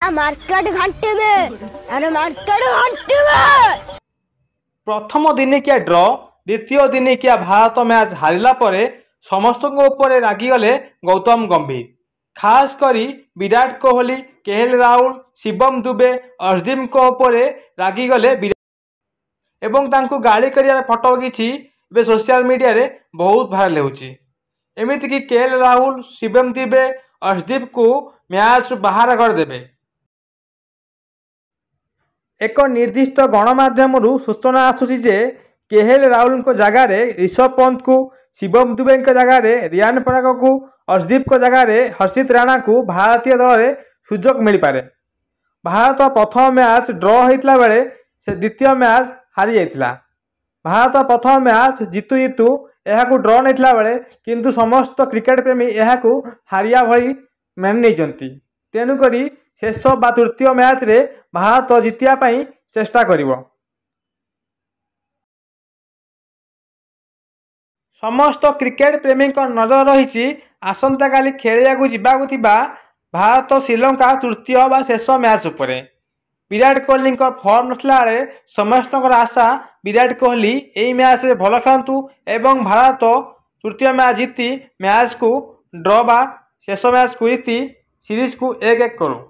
Market घंटे प्रथम दिनिकिया ड्र द्वितीय दिनिकिया भारत मैच हारिला परे समस्त ऊपर रागिगले गौतम गंभीर। खास करी विराट कोहली, केएल राहुल, शिवम दुबे, अर्शदीप रागिगले एवं तांको गाड़ी कर फटो किसी सोशल मीडिया रे बहुत भाइराल होउची। एमिति कि केएल राहुल, शिवम दुबे, अर्शदीप को मैच बाहर करदेवे। एक निर्दिष्ट गणमाध्यम सूचना आसूसी जे केएल राहुल को जगार ऋषभ पंत को, शिवम दुबे जगार रियान पराग को, अर्शदीप को जगार हर्षित राणा को भारतीय दल में सुजोग मिल पारे। भारत प्रथम मैच ड्र होता बेले से द्वितीय मैच हारी जाता। भारत प्रथम मैच जितु जितु यह ड्र नहीं बेले किंतु समस्त क्रिकेट प्रेमी यह हारिया भली मानि नहीं। तेणुक शेष बा तृतीय मैच रे भारत जितिया पाई चेष्टा करिवो। समस्त क्रिकेट प्रेमी नजर रही आसंता काली खेलिया जावा भारत श्रीलंका तृतीय बा शेष मैच उपरे। विराट कोहली फॉर्म नथिला बेले समस्त आशा विराट कोहली यही मैच रे भल खेलतु एवं भारत तृतीय मैच जीति मैच को ड्र बा शेष मैच को जीति सीरीज को 1-1 करू।